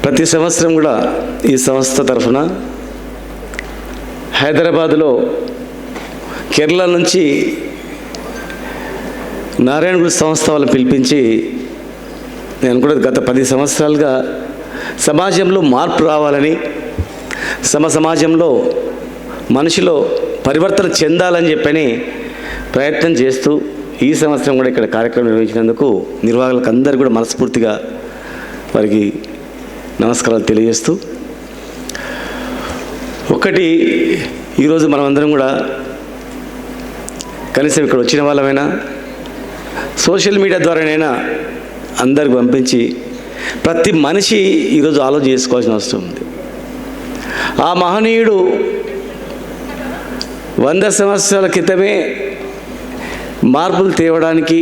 ప్రతి సంవత్సరం కూడా ఈ సంస్థ తరఫున హైదరాబాదులో కేరళ నుంచి నారాయణ గురు సంస్థ వాళ్ళని పిలిపించి, నేను కూడా గత 10 సంవత్సరాలుగా సమాజంలో మార్పు రావాలని, సమాజంలో మనిషిలో పరివర్తన చెందాలని చెప్పని ప్రయత్నం చేస్తూ ఈ సంవత్సరం కూడా ఇక్కడ కార్యక్రమం నిర్వహించినందుకు నిర్వాహకులకు అందరికీ కూడా మనస్ఫూర్తిగా వారికి నమస్కారాలు తెలియజేస్తూ, ఒకటి ఈరోజు మనమందరం కూడా కనీసం ఇక్కడ వచ్చిన వాళ్ళమైనా సోషల్ మీడియా ద్వారానైనా అందరికి పంపించి ప్రతి మనిషి ఈరోజు ఆలోచన చేసుకోవాల్సిన అవసరం ఉంది. ఆ మహనీయుడు 100 సంవత్సరాల క్రితమే మార్పులు తేవడానికి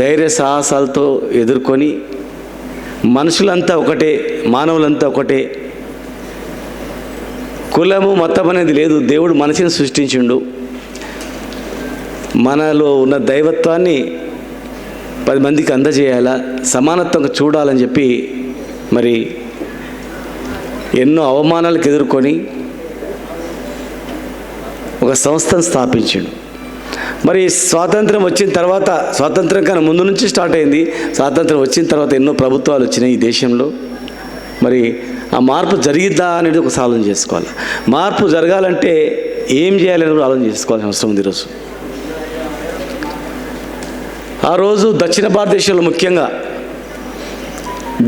ధైర్య సాహసాలతో ఎదుర్కొని మనుషులంతా ఒకటే, మానవులంతా ఒకటే, కులము మతం అనేది లేదు, దేవుడు మనిషిని సృష్టించిండు, మనలో ఉన్న దైవత్వాన్ని 10 మందికి అందజేయాలా, సమానత్వంగా చూడాలని చెప్పి మరి ఎన్నో అవమానాలకు ఎదుర్కొని ఒక సంస్థను స్థాపించాడు. మరి స్వాతంత్రం వచ్చిన తర్వాత, స్వాతంత్రం కన్నా ముందు నుంచి స్టార్ట్ అయింది, స్వాతంత్రం వచ్చిన తర్వాత ఎన్నో ప్రభుత్వాలు వచ్చినాయి ఈ దేశంలో. మరి ఆ మార్పు జరిగిద్దా అనేది ఒక ఆలోచన చేసుకోవాలి. మార్పు జరగాలంటే ఏం చేయాలని కూడా ఆలోచన చేసుకోవాల్సిన అవసరం ఉంది. ఈరోజు ఆ రోజు దక్షిణ భారతదేశంలో ముఖ్యంగా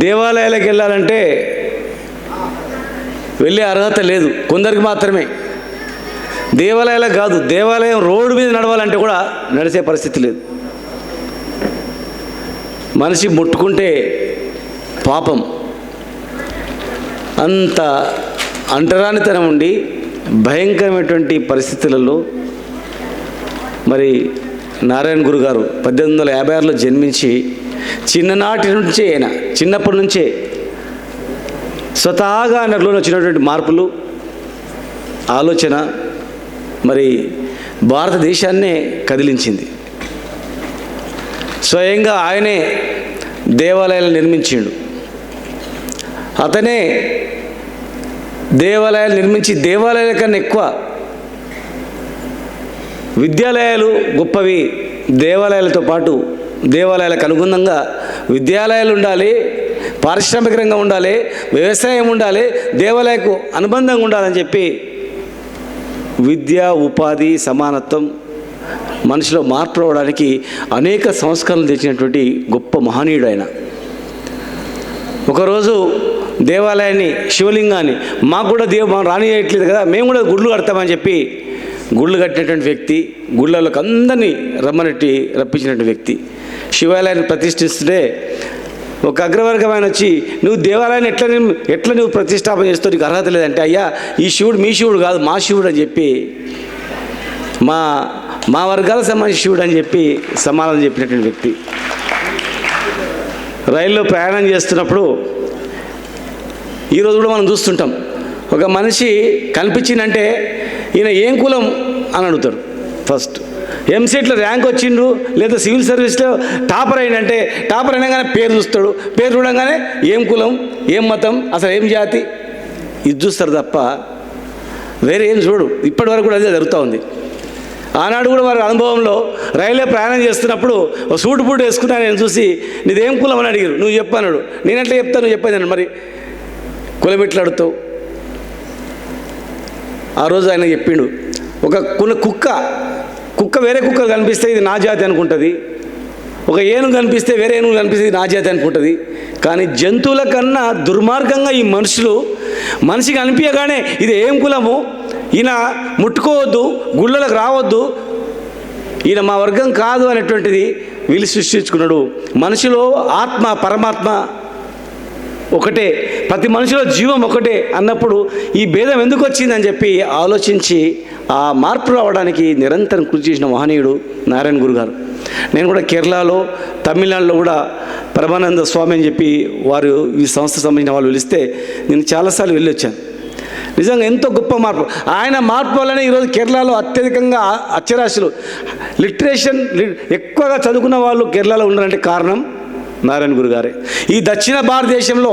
దేవాలయాలకు వెళ్ళాలంటే వెళ్ళే అర్హత లేదు, కొందరికి మాత్రమే. దేవాలయాలకు కాదు, దేవాలయం రోడ్డు మీద నడవాలంటే కూడా నడిచే పరిస్థితి లేదు. మనిషి ముట్టుకుంటే పాపం, అంత అంటరానితనం ఉండి భయంకరమైనటువంటి పరిస్థితులలో మరి నారాయణ గురు గారు 1856లో జన్మించి చిన్ననాటి నుంచే, ఆయన చిన్నప్పటి నుంచే స్వతహాగా ఆయనలో వచ్చినటువంటి మార్పులు, ఆలోచన మరి భారతదేశాన్నే కదిలించింది. స్వయంగా ఆయనే దేవాలయాలు నిర్మించిండు. అతనే దేవాలయాలు నిర్మించి, దేవాలయాల కన్నా ఎక్కువ విద్యాలయాలు గొప్పవి, దేవాలయాలతో పాటు దేవాలయాలకు అనుగుణంగా విద్యాలయాలు ఉండాలి, పారిశ్రామిక రంగం ఉండాలి, వ్యవసాయం ఉండాలి, దేవాలయకు అనుబంధంగా ఉండాలని చెప్పి విద్య, ఉపాధి, సమానత్వం, మనిషిలో మార్పు రావడానికి అనేక సంస్కరణలు తెచ్చినటువంటి గొప్ప మహనీయుడు ఆయన. ఒకరోజు దేవాలయాన్ని, శివలింగాన్ని, మాకు కూడా రానియట్లేదు కదా, మేము కూడా గుళ్ళు కడతామని చెప్పి గుళ్ళు కట్టినటువంటి వ్యక్తి, గుళ్ళలోకి అందరినీ రప్పించినటువంటి వ్యక్తి. శివాలయాన్ని ప్రతిష్ఠిస్తుంటే ఒక అగ్రవర్గమైన వచ్చి, నువ్వు దేవాలయాన్ని ఎట్లా నువ్వు ప్రతిష్టాపన చేస్తావు, నీకు అర్హత లేదంటే, అయ్యా ఈ శివుడు మీ శివుడు కాదు, మా శివుడు అని చెప్పి, మా వర్గాలకు సంబంధించిన శివుడు అని చెప్పి సమాధానం చెప్పినటువంటి వ్యక్తి. రైల్లో ప్రయాణం చేస్తున్నప్పుడు ఈరోజు కూడా మనం చూస్తుంటాం, ఒక మనిషి కనిపించిందంటే ఈయన ఏం కులం అని అడుగుతాడు. ఫస్ట్ ఎంసెట్లో ర్యాంక్ వచ్చిండు, లేదా సివిల్ సర్వీస్లో టాపర్ అయిందంటే, టాపర్ అయినాగానే పేరు చూస్తాడు, పేరు చూడంగానే ఏం కులం, ఏం మతం, అసలు ఏం జాతి, ఇది చూస్తారు తప్ప వేరే ఏం చూడు. ఇప్పటి వరకు కూడా అదే జరుగుతూ ఉంది. ఆనాడు కూడా వారి అనుభవంలో రైల్లో ప్రయాణం చేస్తున్నప్పుడు ఒక సూటు బూటు వేసుకున్నా నేను చూసి, నీదేం కులం అని అడిగారు. నువ్వు చెప్పన్నాడు. నేను ఎట్లా చెప్తాను, నువ్వు చెప్పేదాన్ని, మరి కులం ఎట్లా అడుగుతావు. ఆ రోజు ఆయన చెప్పిండు, ఒక కుక్క వేరే కుక్క కనిపిస్తే ఇది నా జాతి అనుకుంటుంది, ఒక ఏనుగు కనిపిస్తే వేరే ఏనుగు కనిపిస్తే ఇది నా జాతి అనుకుంటుంది. కానీ జంతువుల కన్నా దుర్మార్గంగా ఈ మనిషికి అనిపించగానే ఇది ఏం కులము, ఈయన ముట్టుకోవద్దు, గుళ్ళలకు రావద్దు, ఈయన మా వర్గం కాదు అనేటువంటిది వీళ్ళు సృష్టించుకున్నాడు. మనిషిలో ఆత్మ, పరమాత్మ ఒకటే, ప్రతి మనిషిలో జీవం ఒకటే అన్నప్పుడు ఈ భేదం ఎందుకు వచ్చిందని చెప్పి ఆలోచించి ఆ మార్పు రావడానికి నిరంతరం కృషి చేసిన మహనీయుడు నారాయణ గురు గారు. నేను కూడా కేరళలో, తమిళనాడులో కూడా పరమానంద స్వామి అని చెప్పి వారు ఈ సంస్థకు సంబంధించిన వాళ్ళు పిలిస్తే నేను చాలాసార్లు వెళ్ళి వచ్చాను. నిజంగా ఎంతో గొప్ప మార్పు. ఆయన మార్పు వల్లనే ఈరోజు కేరళలో అత్యధికంగా అక్షరాస్యులు, లిటరేషన్ ఎక్కువగా చదువుకున్న వాళ్ళు కేరళలో ఉన్నారంటే కారణం నారాయణ గురు గారే. ఈ దక్షిణ భారతదేశంలో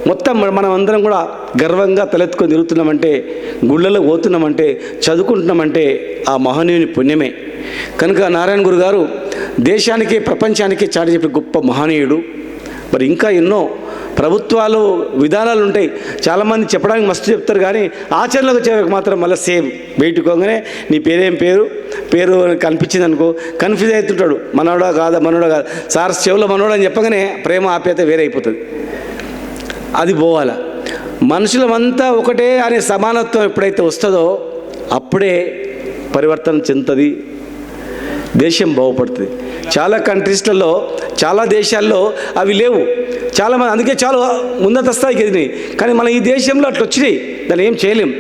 మొత్తం మనం అందరం కూడా గర్వంగా తలెత్తుకొని తిరుగుతున్నామంటే, గుళ్ళలో పోతున్నామంటే, చదువుకుంటున్నామంటే ఆ మహనీయుని పుణ్యమే. కనుక నారాయణ గురు గారు దేశానికి ప్రపంచానికి చాటి చెప్పే గొప్ప మహనీయుడు. మరి ఇంకా ఎన్నో ప్రభుత్వాలు విధానాలు ఉంటాయి, చాలామంది చెప్పడానికి మస్తు చెప్తారు, కానీ ఆచరణలోకి వచ్చేవారికి మాత్రం మళ్ళీ సేమ్ బయటకోగానే నీ పేరేం పేరు కనిపించింది అనుకో కన్ఫ్యూజ్ అవుతుంటాడు, మనోడా కాదా సార్ చెవులో మనోడా అని చెప్పగానే ప్రేమ ఆప్యాయత వేరే అయిపోతుంది. అది పోవాలా. మనుషులమంతా ఒకటే అనే సమానత్వం ఎప్పుడైతే వస్తుందో అప్పుడే పరివర్తన చెందుతుంది, దేశం బాగుపడుతుంది. చాలా కంట్రీస్లలో చాలా దేశాల్లో అవి లేవు, చాలామంది అందుకే చాలా ఉన్నత స్థాయికి ఎదిగినాయి. కానీ మన ఈ దేశంలో అట్లా వచ్చినాయి, దాన్ని ఏం చేయలేం.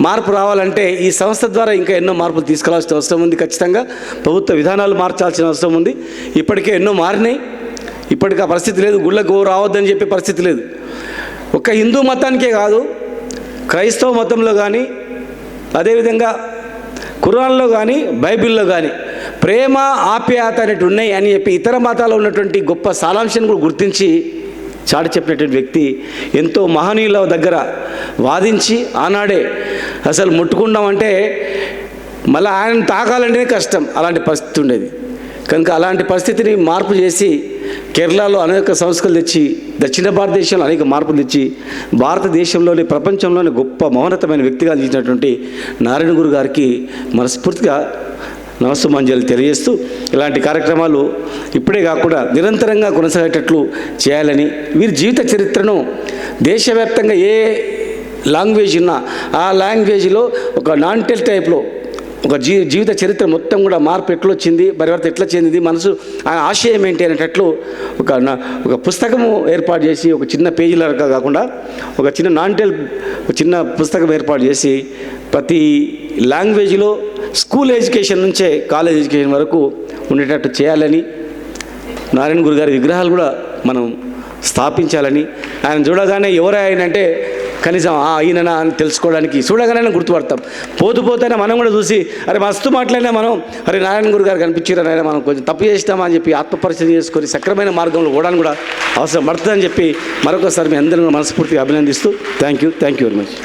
మార్పు రావాలంటే ఈ సంస్థ ద్వారా ఇంకా ఎన్నో మార్పులు తీసుకురావాల్సిన అవసరం ఉంది. ఖచ్చితంగా ప్రభుత్వ విధానాలు మార్చాల్సిన అవసరం ఉంది. ఇప్పటికే ఎన్నో మారినాయి, ఇప్పటికి ఆ పరిస్థితి లేదు. గుళ్ళకు రావద్దని చెప్పే పరిస్థితి లేదు. ఒక్క హిందూ మతానికే కాదు, క్రైస్తవ మతంలో కానీ, అదేవిధంగా ఖురాన్లో కానీ, బైబిల్లో కానీ ప్రేమ ఆప్యాయత అనేవి ఉన్నాయి అని చెప్పి ఇతర మతాల్లో ఉన్నటువంటి గొప్ప సారాంశాన్ని కూడా గుర్తించి చాటి చెప్పినటువంటి వ్యక్తి. ఎంతో మహనీయుల దగ్గర వాదించి ఆనాడే అసలు ముట్టుకున్నామంటే మళ్ళీ ఆయన తాకాలంటేనే కష్టం, అలాంటి పరిస్థితి ఉండేది. కనుక అలాంటి పరిస్థితిని మార్పు చేసి కేరళలో అనేక సంస్కృతులు తెచ్చి, దక్షిణ భారతదేశంలో అనేక మార్పులు తెచ్చి భారతదేశంలోని ప్రపంచంలోని గొప్ప మౌనతమైన వ్యక్తిగా అందించినటువంటి నారాయణ గురు గారికి మనస్ఫూర్తిగా నమస్సుమాంజలి తెలియజేస్తూ ఇలాంటి కార్యక్రమాలు ఇప్పుడే కాకుండా నిరంతరంగా కొనసాగేటట్లు చేయాలని, వీరి జీవిత చరిత్రను దేశవ్యాప్తంగా ఏ లాంగ్వేజ్ ఉన్నా ఆ లాంగ్వేజ్లో ఒక నాన్ టెల్ టైప్లో ఒక జీవిత చరిత్ర మొత్తం కూడా మార్పు ఎట్లొచ్చింది, పరివర్తన ఎట్లా చెందింది, మనసు ఆశయం ఏంటి అనేటట్లు ఒక పుస్తకము ఏర్పాటు చేసి, ఒక చిన్న పేజీల కాకుండా ఒక చిన్న నాన్ టెల్ చిన్న పుస్తకం ఏర్పాటు చేసి ప్రతి లాంగ్వేజ్లో స్కూల్ ఎడ్యుకేషన్ నుంచే కాలేజ్ ఎడ్యుకేషన్ వరకు ఉండేటట్టు చేయాలని, నారాయణ గురు గారి విగ్రహాలు కూడా మనం స్థాపించాలని, ఆయన చూడగానే ఎవరు ఆయన అంటే కనీసం ఈయననా అని తెలుసుకోవడానికి చూడగానే గుర్తుపడతాం. పోతేనే మనం కూడా చూసి అరే మస్తు మాట్లాడినా మనం అరే నారాయణ గురు గారు కనిపించారని ఆయన మనం కొంచెం తప్పు చేస్తామా అని చెప్పి ఆత్మపరిశీలన చేసుకొని సక్రమైన మార్గంలో పోవడానికి కూడా అవసరం పడుతుందని చెప్పి మరొకసారి మీ అందరినీ మనస్ఫూర్తిగా అభినందిస్తూ థ్యాంక్ యూ వెరీ మచ్.